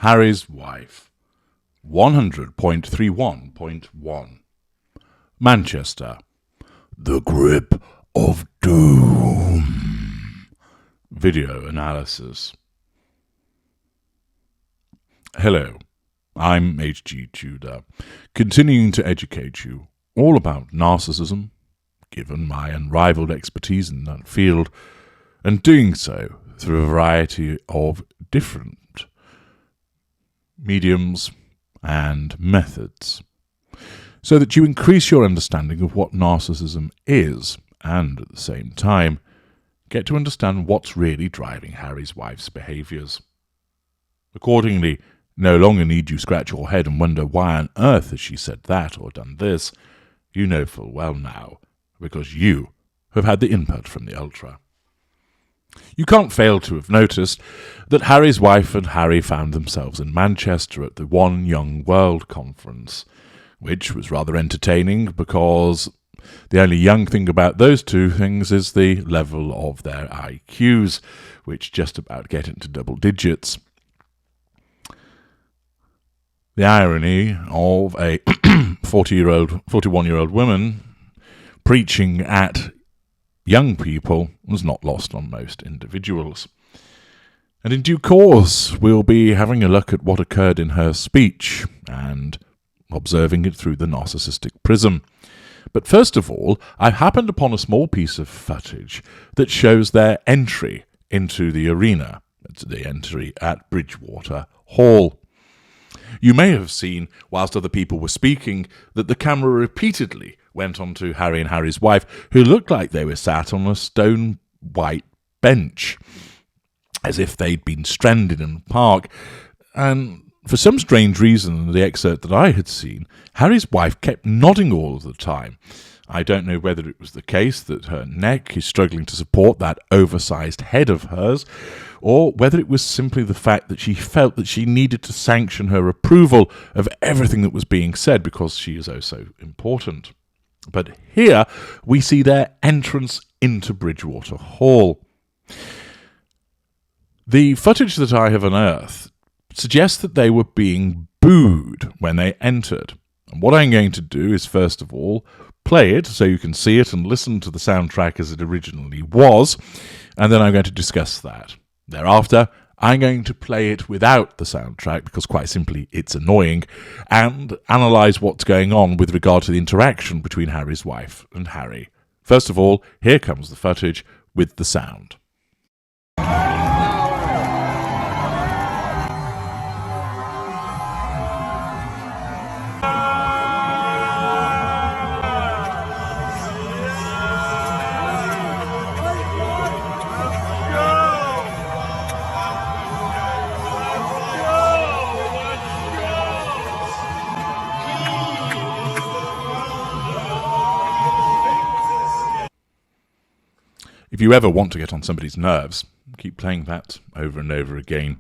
Harry's Wife, 100.31.1. Manchester. The Grip of Doom. Video analysis. Hello, I'm H.G. Tudor, continuing to educate you all about narcissism, given my unrivaled expertise in that field, and doing so through a variety of different mediums and methods, so that you increase your understanding of what narcissism is, and at the same time get to understand what's really driving Harry's wife's behaviours. Accordingly, no longer need you scratch your head and wonder why on earth has she said that or done this. You know full well now, because you have had the input from the Ultra. You can't fail to have noticed that Harry's wife and Harry found themselves in Manchester at the One Young World conference, which was rather entertaining because the only young thing about those two things is the level of their IQs, which just about get into double digits. The irony of a 41-year-old woman preaching at young people was not lost on most individuals. And in due course, we'll be having a look at what occurred in her speech and observing it through the narcissistic prism. But first of all, I happened upon a small piece of footage that shows their entry into the arena. It's the entry at Bridgewater Hall. You may have seen, whilst other people were speaking, that the camera repeatedly went on to Harry and Harry's wife, who looked like they were sat on a stone white bench, as if they'd been stranded in a park. And for some strange reason, in the excerpt that I had seen, Harry's wife kept nodding all of the time. I don't know whether it was the case that her neck is struggling to support that oversized head of hers, or whether it was simply the fact that she felt that she needed to sanction her approval of everything that was being said because she is oh so important. But here we see their entrance into Bridgewater Hall. The footage that I have unearthed suggests that they were being booed when they entered. And what I'm going to do is, first of all, play it so you can see it and listen to the soundtrack as it originally was, and then I'm going to discuss that. Thereafter, I'm going to play it without the soundtrack because, quite simply, it's annoying, and analyse what's going on with regard to the interaction between Harry's wife and Harry. First of all, here comes the footage with the sound. If you ever want to get on somebody's nerves, keep playing that over and over again.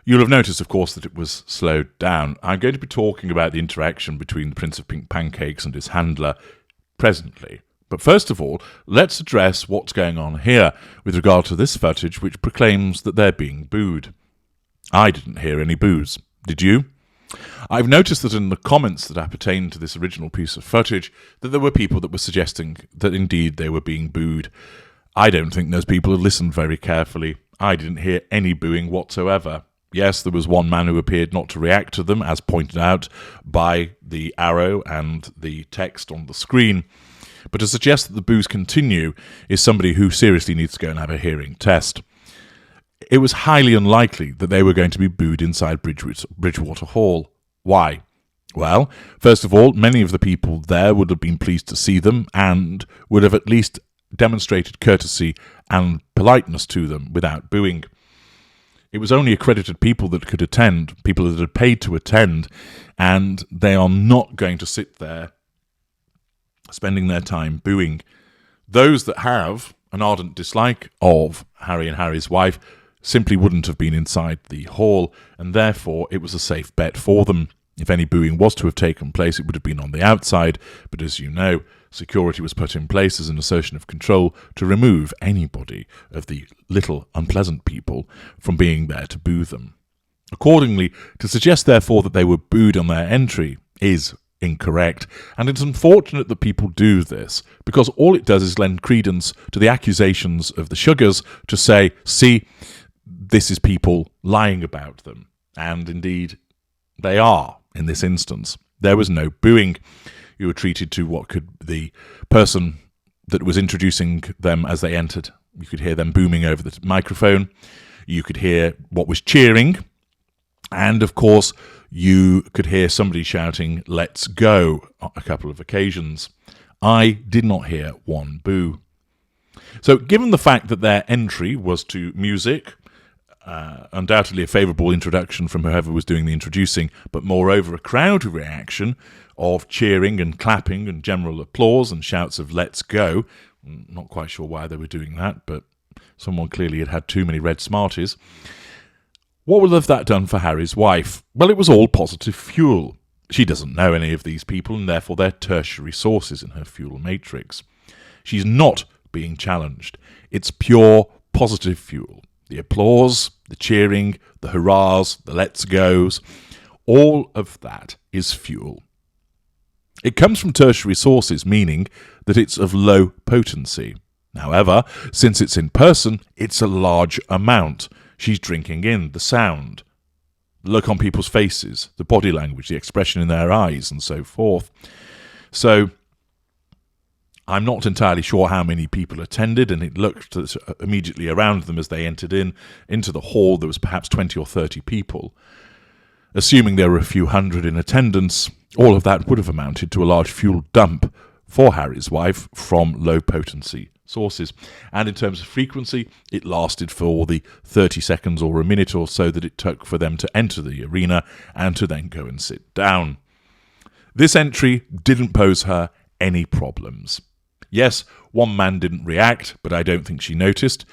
You'll have noticed, of course, that it was slowed down. I'm going to be talking about the interaction between the Prince of Pink Pancakes and his handler presently. But first of all, let's address what's going on here with regard to this footage, which proclaims that they're being booed. I didn't hear any boos. Did you? I've noticed that in the comments that appertain to this original piece of footage, that there were people that were suggesting that indeed they were being booed. I don't think those people had listened very carefully. I didn't hear any booing whatsoever. Yes, there was one man who appeared not to react to them, as pointed out by the arrow and the text on the screen. But to suggest that the boos continue is somebody who seriously needs to go and have a hearing test. It was highly unlikely that they were going to be booed inside Bridgewater Hall. Why? Well, first of all, many of the people there would have been pleased to see them and would have at least demonstrated courtesy and politeness to them without booing. It was only accredited people that could attend, people that had paid to attend, and they are not going to sit there spending their time booing. Those that have an ardent dislike of Harry and Harry's wife simply wouldn't have been inside the hall, and therefore it was a safe bet for them. If any booing was to have taken place, it would have been on the outside, but as you know, security was put in place as an assertion of control to remove anybody of the little unpleasant people from being there to boo them. Accordingly, to suggest therefore that they were booed on their entry is incorrect, and it's unfortunate that people do this, because all it does is lend credence to the accusations of the Sugars to say, see, this is people lying about them. And indeed, they are in this instance. There was no booing. You were treated to what could the person that was introducing them as they entered. You could hear them booming over the microphone. You could hear what was cheering. And, of course, you could hear somebody shouting, "Let's go," on a couple of occasions. I did not hear one boo. So, given the fact that their entry was to music, undoubtedly a favourable introduction from whoever was doing the introducing, but moreover a crowd reaction of cheering and clapping and general applause and shouts of "Let's go," not quite sure why they were doing that, but someone clearly had had too many red Smarties. What will have that done for Harry's wife? Well, it was all positive fuel. She doesn't know any of these people, and therefore they're tertiary sources in her fuel matrix. She's not being challenged. It's pure positive fuel. The applause, the cheering, the hurrahs, the let's goes, all of that is fuel. It comes from tertiary sources, meaning that it's of low potency. However, since it's in person, it's a large amount. She's drinking in the sound, the look on people's faces, the body language, the expression in their eyes, and so forth. So I'm not entirely sure how many people attended, and it looked immediately around them as they entered into the hall. There was perhaps 20 or 30 people. Assuming there were a few hundred in attendance, all of that would have amounted to a large fuel dump for Harry's wife from low-potency sources. And in terms of frequency, it lasted for the 30 seconds or a minute or so that it took for them to enter the arena and to then go and sit down. This entry didn't pose her any problems. Yes, one man didn't react, but I don't think she noticed.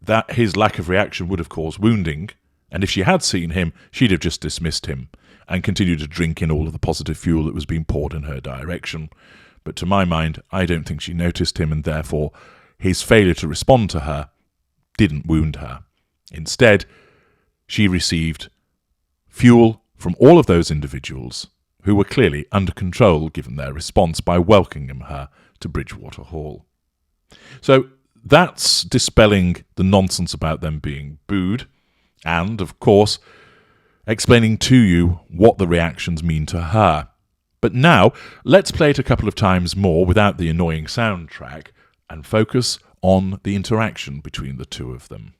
That his lack of reaction would have caused wounding, and if she had seen him, she'd have just dismissed him and continued to drink in all of the positive fuel that was being poured in her direction. But to my mind, I don't think she noticed him, and therefore his failure to respond to her didn't wound her. Instead, she received fuel from all of those individuals who were clearly under control given their response by welcoming her to Bridgewater Hall. So that's dispelling the nonsense about them being booed and, of course, explaining to you what the reactions mean to her. But now, let's play it a couple of times more without the annoying soundtrack and focus on the interaction between the two of them.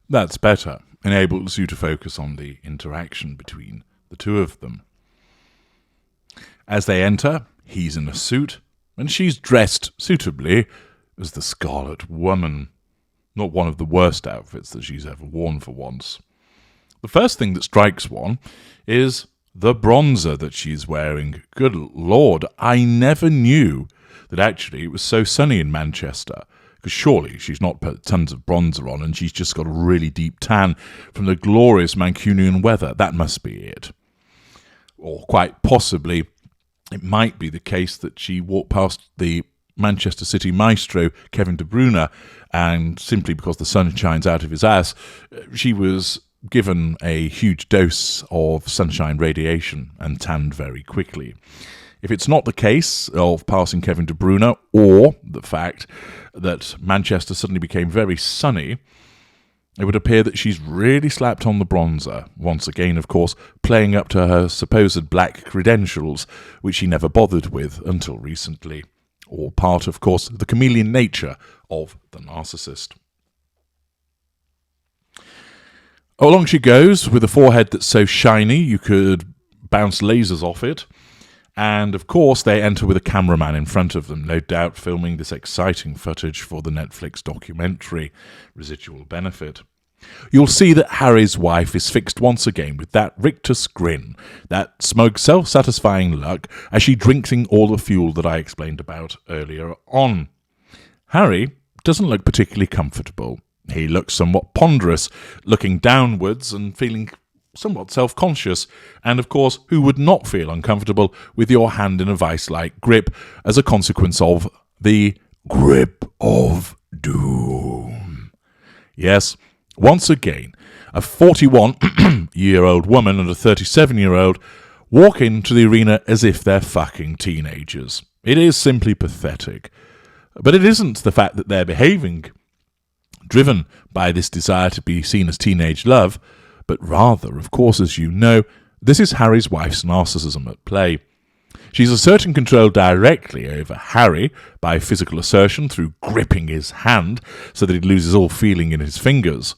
That's better. Enables you to focus on the interaction between the two of them. As they enter, he's in a suit, and she's dressed suitably as the Scarlet Woman. Not one of the worst outfits that she's ever worn for once. The first thing that strikes one is the bronzer that she's wearing. Good Lord, I never knew that actually it was so sunny in Manchester. Because surely she's not put tons of bronzer on and she's just got a really deep tan from the glorious Mancunian weather. That must be it. Or quite possibly, it might be the case that she walked past the Manchester City maestro, Kevin De Bruyne, and simply because the sun shines out of his ass, she was given a huge dose of sunshine radiation and tanned very quickly. If it's not the case of passing Kevin De Bruyne, or the fact that Manchester suddenly became very sunny, it would appear that she's really slapped on the bronzer, once again, of course, playing up to her supposed black credentials, which she never bothered with until recently. All part, of course, of the chameleon nature of the narcissist. Along she goes, with a forehead that's so shiny you could bounce lasers off it. And, of course, they enter with a cameraman in front of them, no doubt filming this exciting footage for the Netflix documentary, Residual Benefit. You'll see that Harry's wife is fixed once again with that rictus grin, that smug, self-satisfying look, as she drinks in all the fuel that I explained about earlier on. Harry doesn't look particularly comfortable. He looks somewhat ponderous, looking downwards and feeling somewhat self-conscious, and of course, who would not feel uncomfortable with your hand in a vice-like grip as a consequence of the grip of doom? Yes, once again, a 41-year-old woman and a 37-year-old walk into the arena as if they're fucking teenagers. It is simply pathetic. But it isn't the fact that they're behaving driven by this desire to be seen as teenage love, but rather, of course, as you know, this is Harry's wife's narcissism at play. She's asserting control directly over Harry by physical assertion through gripping his hand so that he loses all feeling in his fingers.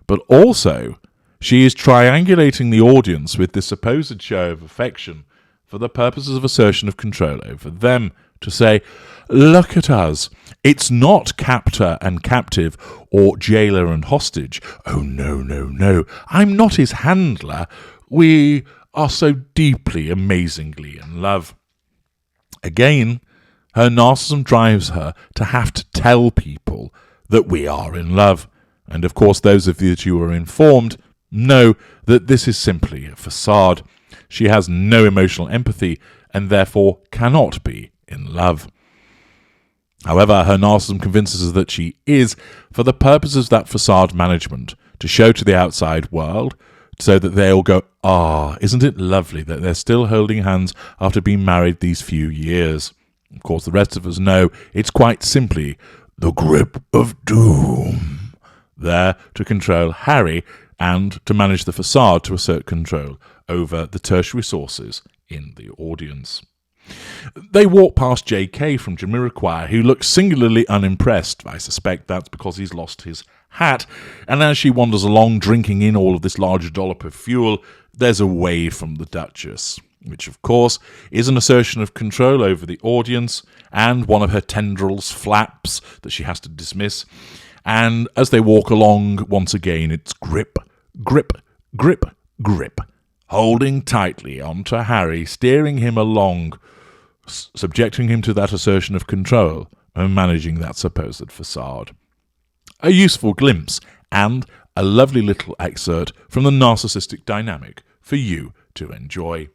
But also, she is triangulating the audience with this supposed show of affection for the purposes of assertion of control over them, to say, look at us. It's not captor and captive or jailer and hostage. Oh, no, no, no. I'm not his handler. We are so deeply, amazingly in love. Again, her narcissism drives her to have to tell people that we are in love. And of course, those of you who are informed know that this is simply a facade. She has no emotional empathy and therefore cannot be in love. However, her narcissism convinces us that she is, for the purposes of that facade management, to show to the outside world, so that they all go, isn't it lovely that they're still holding hands after being married these few years? Of course, the rest of us know it's quite simply the grip of doom, there to control Harry and to manage the facade to assert control over the tertiary sources in the audience. They walk past J.K. from Jamiroquai, who looks singularly unimpressed. I suspect that's because he's lost his hat. And as she wanders along, drinking in all of this large dollop of fuel, there's a wave from the Duchess, which, of course, is an assertion of control over the audience, and one of her tendrils flaps that she has to dismiss. And as they walk along, once again, it's grip, grip, grip, grip, holding tightly onto Harry, steering him along, subjecting him to that assertion of control and managing that supposed facade. A useful glimpse and a lovely little excerpt from the narcissistic dynamic for you to enjoy.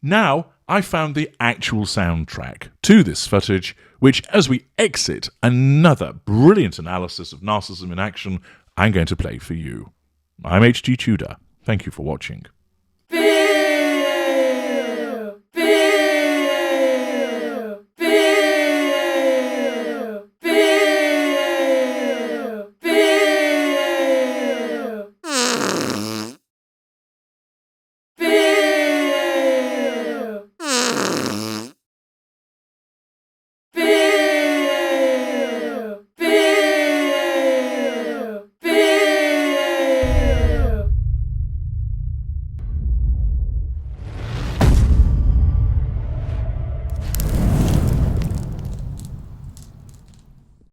Now, I found the actual soundtrack to this footage, which, as we exit another brilliant analysis of narcissism in action, I'm going to play for you. I'm H.G. Tudor. Thank you for watching.